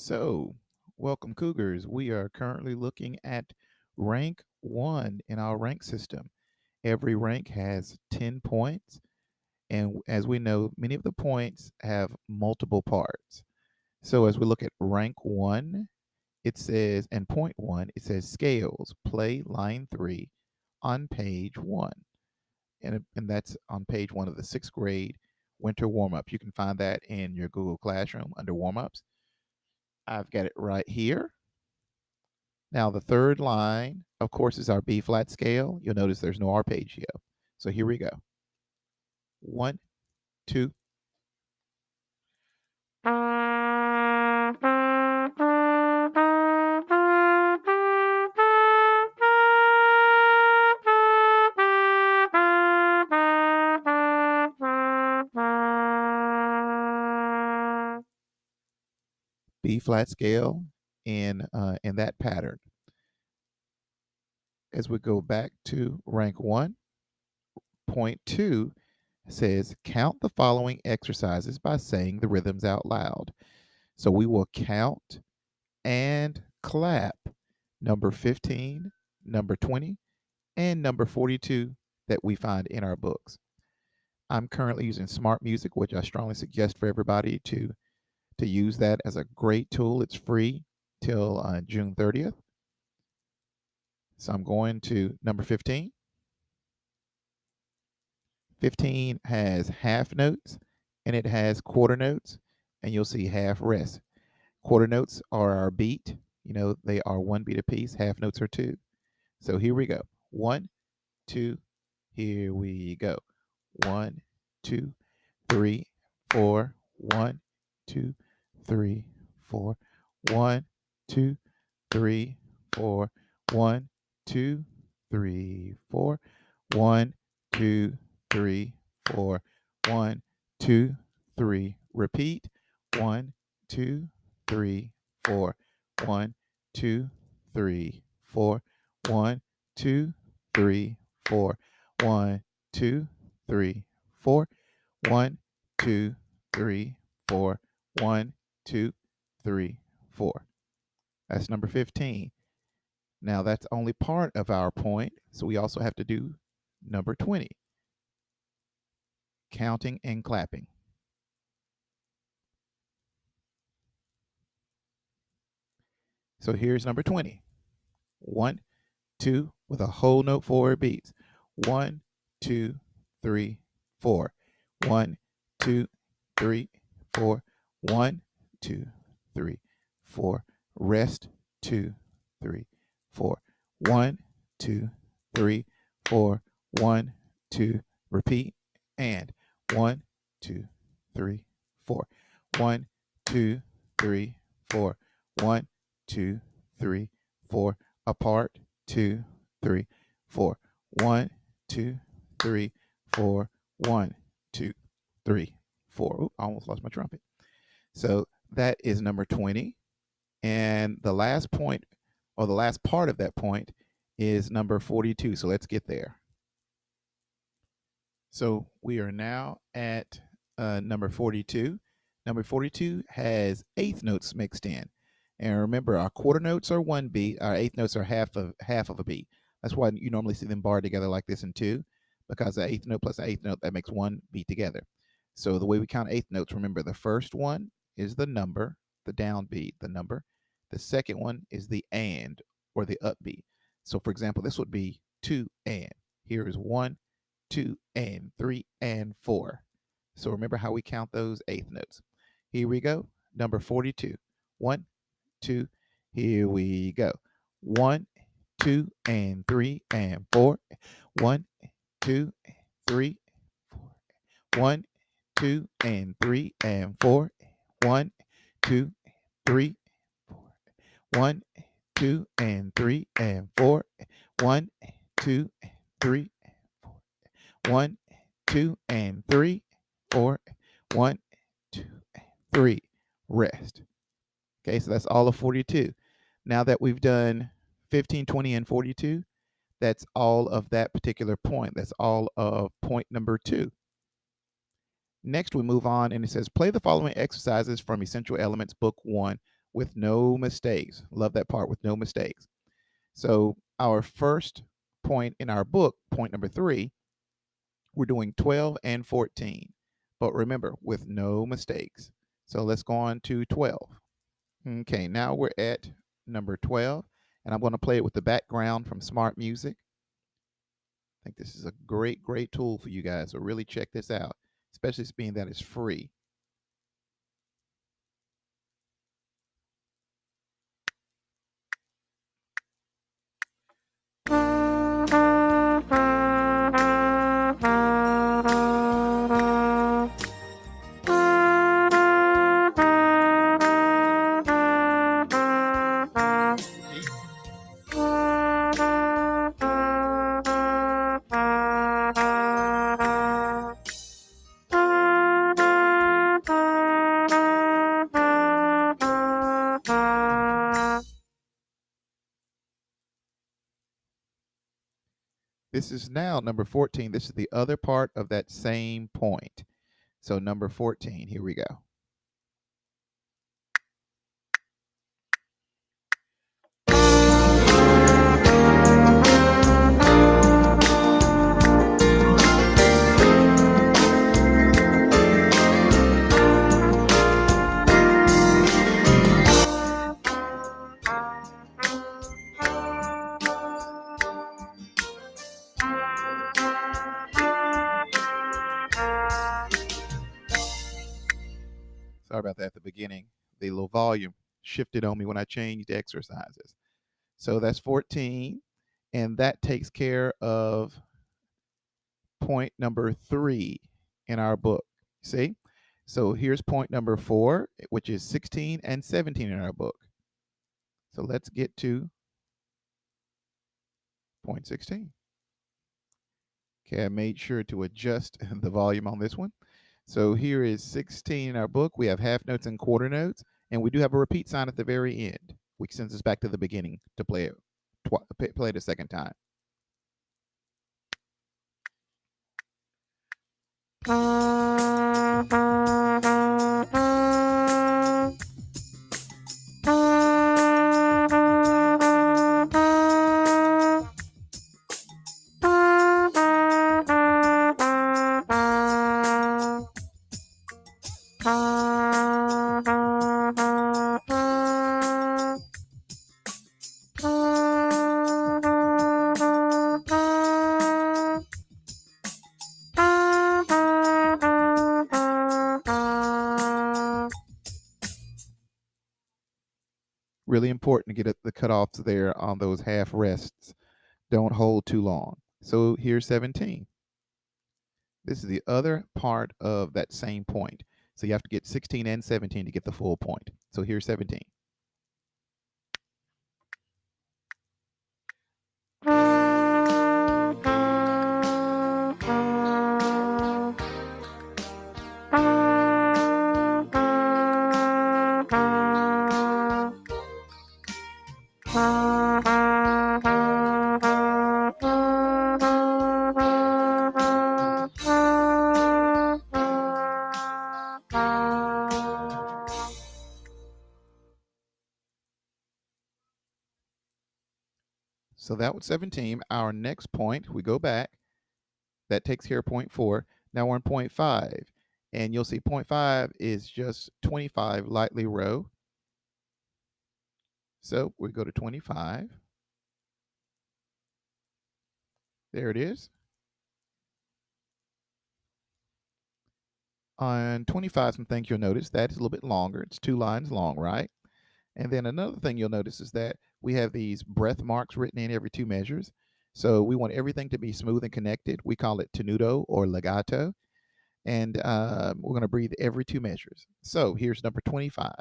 So, welcome, Cougars. We are currently looking at rank one in our rank system. Every rank has 10 points, and as we know, many of the points have multiple parts. So, as we look at rank one, it says, and point one, it says scales, play line three on page one. And that's on page one of the sixth grade winter warm up. You can find that in your Google Classroom under warm ups. I've got it right here. Now, the third line, of course, is our B flat scale. You'll notice there's no arpeggio. So here we go. One, two. B flat scale in that pattern. As we go back to rank one, point two says count the following exercises by saying the rhythms out loud. So we will count and clap number 15, number 20, and number 42 that we find in our books. I'm currently using Smart Music, which I strongly suggest for everybody to use that as a great tool. It's free till June 30th. So I'm going to number 15. 15 has half notes and it has quarter notes, and you'll see half rest. Quarter notes are our beat. They are one beat apiece. Half notes are two. So here we go. One, two, here we go. One, two, three, four. One, two, three, four. One, two, three, four. One, two, three, four. One, two, three, four. One, two, three. Repeat. One, two, three, four. One, two, three, four. One, two, three, four. One, two, three, four. One, two, three, four. One, two, three, four. That's number 15. Now that's only part of our point, so we also have to do number 20, counting and clapping. So here's number 20. One, two, with a whole note forward beats. One, two, three, four. One, two, three, four. One, two, three, four. Rest, two, three, four. One, two, three, four. One, two, repeat. And one, two, three, four. One, two, three, four. One, two, three, four. Apart, two, three, four. One, two, three, four. One, two, three, four. Oop, I almost lost my trumpet. So that is number 20. And the last point, or the last part of that point, is number 42. So let's get there. So we are now at number 42. Number 42 has eighth notes mixed in. And remember, our quarter notes are one beat. Our eighth notes are half of a beat. That's why you normally see them barred together like this in two, because the eighth note plus the eighth note, that makes one beat together. So the way we count eighth notes, remember, the first one is the number, the downbeat, the number. The second one is the and, or the upbeat. So for example, this would be two and. Here is one, two and three and four. So remember how we count those eighth notes. Here we go. Number 42. One, two, here we go. One, two, and three, and four. One, two, three, four. One, two, and three, and four. One, two, three, four. One, two, and three, and four. One, two, three, four. One, two, and three, four. One, two, three. Rest. Okay, so that's all of 42. Now that we've done 15, 20, and 42, that's all of that particular point. That's all of point number 2. Next, we move on, and it says, play the following exercises from Essential Elements, Book 1, with no mistakes. Love that part, with no mistakes. So our first point in our book, point number 3, we're doing 12 and 14. But remember, with no mistakes. So let's go on to 12. Okay, now we're at number 12, and I'm going to play it with the background from Smart Music. I think this is a great, great tool for you guys. So really check this out, especially being that it's free. This is now number 14. This is the other part of that same point. So number 14, here we go. Sorry about that at the beginning. The little volume shifted on me when I changed exercises. So that's 14, and that takes care of point number 3 in our book. See? So here's point number 4, which is 16 and 17 in our book. So let's get to point 16. Okay, I made sure to adjust the volume on this one. So here is 16 in our book. We have half notes and quarter notes, and we do have a repeat sign at the very end, which sends us back to the beginning to play it a second time. Really important to get the cutoffs there on those half rests. Don't hold too long. So here's 17. This is the other part of that same point. So you have to get 16 and 17 to get the full point. So here's 17. So that was 17. Our next point, we go back. That takes care of point 4. Now we're on point 5. And you'll see point 5 is just 25 lightly row. So we go to 25. There it is. On 25, some things you'll notice that is a little bit longer. It's 2 lines long, right? And then another thing you'll notice is that we have these breath marks written in every 2 measures. So we want everything to be smooth and connected. We call it tenuto or legato. And we're going to breathe every 2 measures. So here's number 25.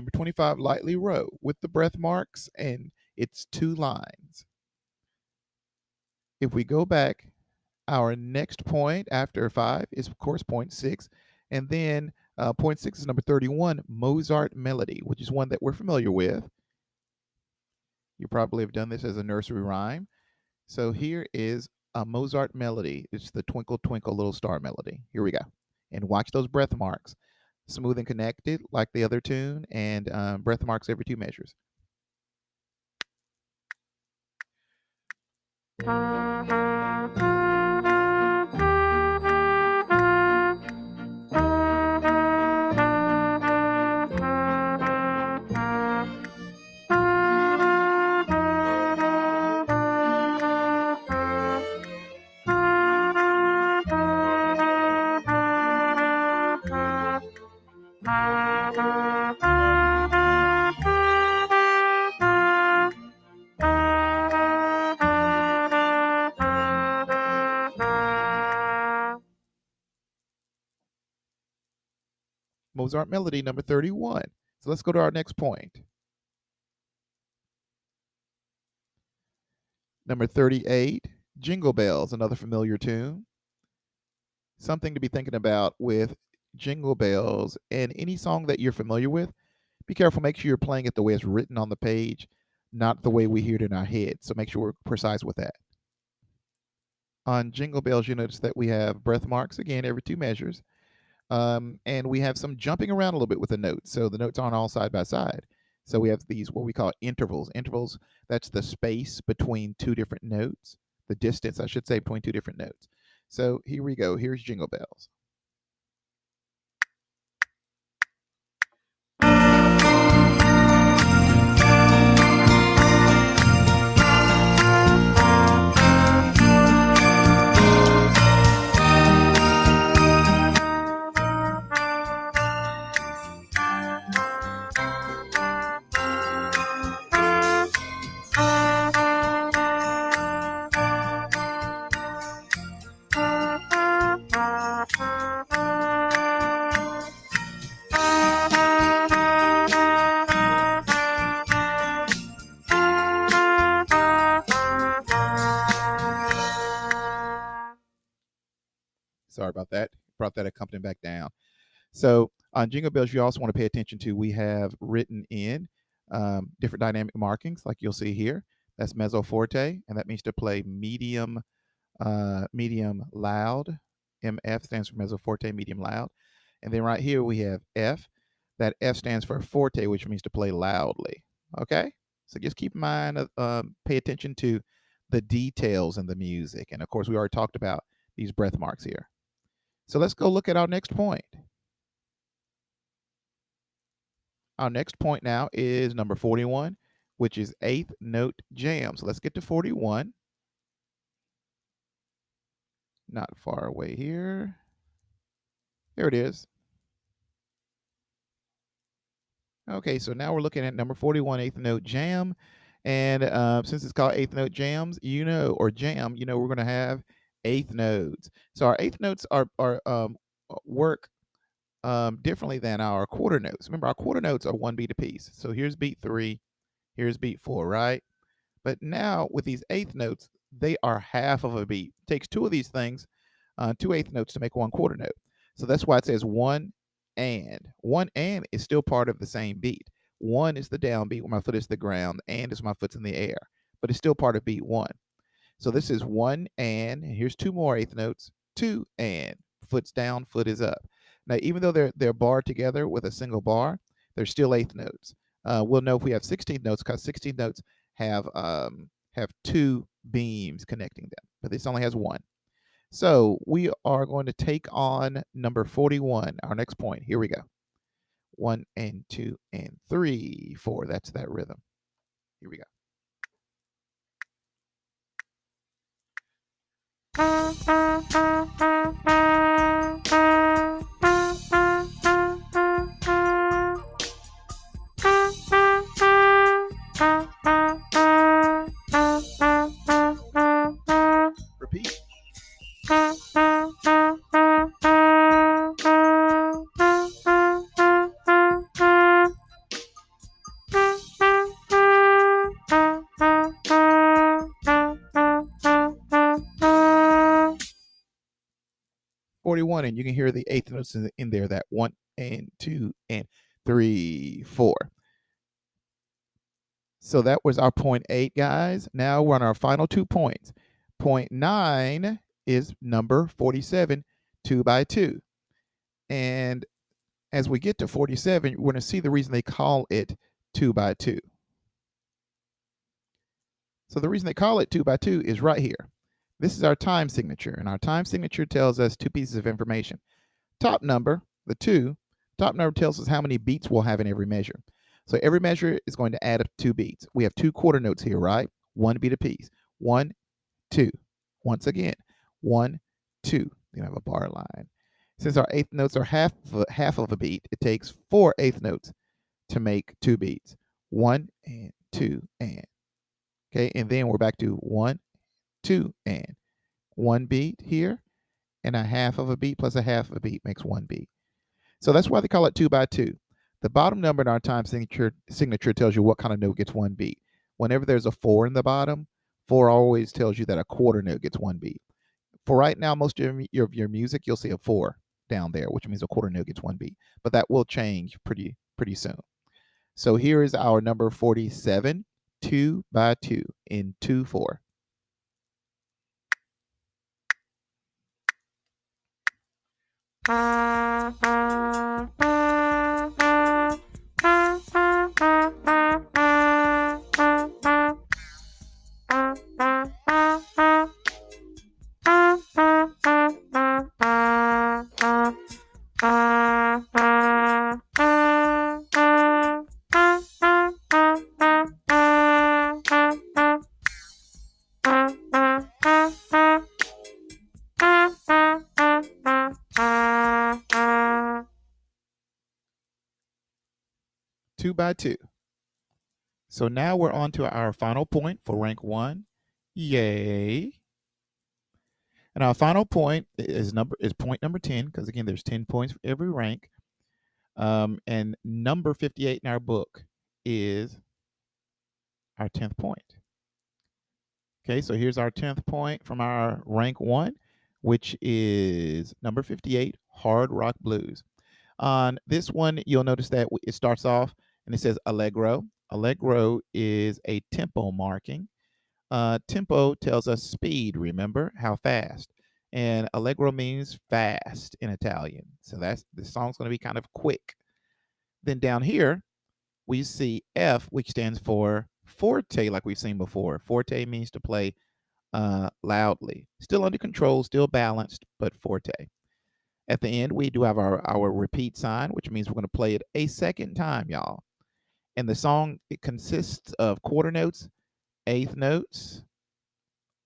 Number 25, lightly row with the breath marks, and it's 2 lines. If we go back, our next point after 5 is, of course, point 6. And then point 6 is number 31, Mozart Melody, which is one that we're familiar with. You probably have done this as a nursery rhyme. So here is a Mozart Melody. It's the Twinkle, Twinkle, Little Star melody. Here we go. And watch those breath marks. Smooth and connected like the other tune, and breath marks every 2 measures. Mozart Melody, number 31. So let's go to our next point. Number 38, Jingle Bells, another familiar tune. Something to be thinking about with Jingle Bells and any song that you're familiar with. Be careful, make sure you're playing it the way it's written on the page, not the way we hear it in our head. So make sure we're precise with that. On Jingle Bells, you notice that we have breath marks, again, every 2 measures. And we have some jumping around a little bit with the notes. So the notes aren't all side by side. So we have these, what we call intervals. Intervals, that's the space between 2 different notes, the distance, I should say, between 2 different notes. So here we go. Here's Jingle Bells. Sorry about that. Brought that accompaniment back down. So on Jingle Bells, you also want to pay attention to, we have written in different dynamic markings, like you'll see here. That's mezzo forte, and that means to play medium, medium loud. MF stands for mezzo forte, medium loud. And then right here we have F. That F stands for forte, which means to play loudly. Okay? So just keep in mind, pay attention to the details in the music. And of course, we already talked about these breath marks here. So let's go look at our next point. Our next point now is number 41, which is 8th note jam. So let's get to 41. Not far away here. There it is. Okay, so now we're looking at number 41, 8th note jam. And since it's called 8th note jams, or jam, we're going to have 8th notes. So our 8th notes work differently than our quarter notes. Remember, our quarter notes are 1 beat apiece. So here's beat 3, here's beat 4, right? But now with these 8th notes, they are half of a beat. It takes 2 of these things, 2 8th notes to make 1 quarter note. So that's why it says 1 and. 1 and is still part of the same beat. 1 is the downbeat where my foot is the ground, and is my foot's in the air, but it's still part of beat 1. So this is 1 and here's 2 more 8th notes, 2 and, foot's down, foot is up. Now, even though they're barred together with a single bar, they're still 8th notes. We'll know if we have 16th notes, because 16th notes have 2 beams connecting them, but this only has 1. So we are going to take on number 41, our next point. Here we go. 1 and 2 and 3, 4. That's that rhythm. Here we go. Repeat. 41, and you can hear the eighth notes in there, that 1 and 2 and 3, 4. So that was our point 8, guys. Now we're on our final 2 points. Point 9 is number 47, 2 by 2. And as we get to 47, we're going to see the reason they call it 2 by 2. So the reason they call it 2 by 2 is right here. This is our time signature, and our time signature tells us 2 pieces of information. Top number, the 2, top number tells us how many beats we'll have in every measure. So every measure is going to add up 2 beats. We have 2 quarter notes here, right? 1 beat apiece. 1, 2. Once again, 1, 2. You have a bar line. Since our eighth notes are half of a beat, it takes 4 eighth notes to make 2 beats. 1 and 2 and. Okay, and then we're back to 1, 2 and. 1 beat here, and a half of a beat plus a half of a beat makes 1 beat. So that's why they call it 2 by 2. The bottom number in our time signature tells you what kind of note gets 1 beat. Whenever there's a 4 in the bottom, 4 always tells you that a quarter note gets 1 beat. For right now, most of your music, you'll see a 4 down there, which means a quarter note gets 1 beat. But that will change pretty soon. So here is our number 47, 2 by 2 in 2/4. Two by 2. So now we're on to our final point for rank 1. Yay. And our final point is point number 10, because again, there's 10 points for every rank. And number 58 in our book is our 10th point. Okay, so here's our 10th point from our rank 1, which is number 58, Hard Rock Blues. On this one, you'll notice that it starts off and it says Allegro. Allegro is a tempo marking. Tempo tells us speed, remember, how fast. And Allegro means fast in Italian. So the song's going to be kind of quick. Then down here, we see F, which stands for forte, like we've seen before. Forte means to play loudly. Still under control, still balanced, but forte. At the end, we do have our repeat sign, which means we're going to play it a second time, y'all. And the song, it consists of quarter notes, eighth notes.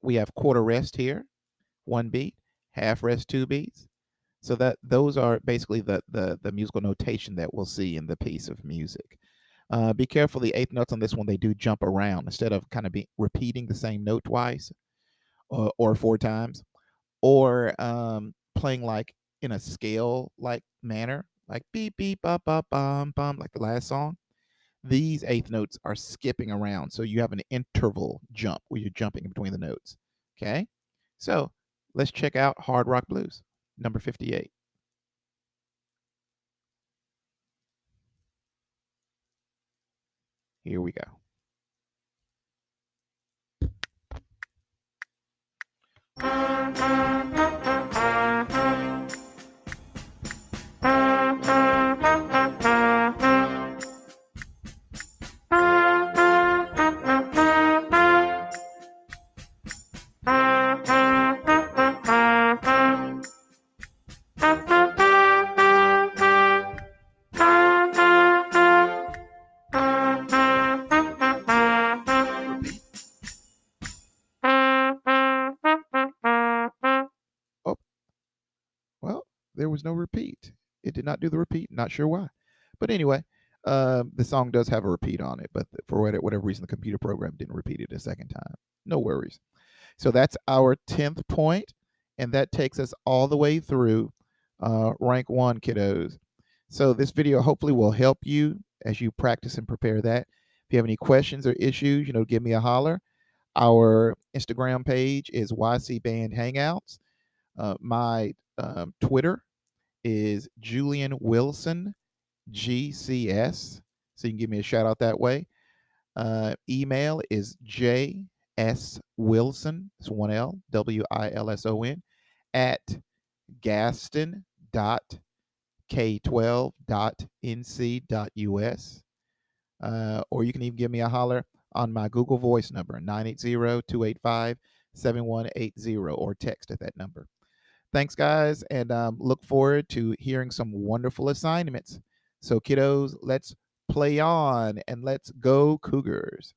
We have quarter rest here, 1 beat, half rest, 2 beats. So those are basically the musical notation that we'll see in the piece of music. Be careful, the eighth notes on this one, they do jump around. Instead of kind of repeating the same note twice or 4 times, or playing like in a scale like manner, like beep beep bop bop bum bum, like the last song. These eighth notes are skipping around, so you have an interval jump where you're jumping between the notes. Okay, so let's check out Hard Rock Blues, number 58. Here we go. Oh, well, there was no repeat. It did not do the repeat. Not sure why. But anyway, the song does have a repeat on it, but for whatever reason, the computer program didn't repeat it a second time. No worries. So that's our 10th point, and that takes us all the way through rank 1, kiddos. So this video hopefully will help you as you practice and prepare that. If you have any questions or issues, give me a holler. Our Instagram page is YC Band Hangouts. My Twitter is Julian Wilson GCS. So you can give me a shout out that way. Email is jswilson, it's one L, WILSON, at gaston.k12.nc.us. Or you can even give me a holler on my Google Voice number, 980-285-7180, or text at that number. Thanks, guys, and look forward to hearing some wonderful assignments. So, kiddos, let's play on and let's go Cougars.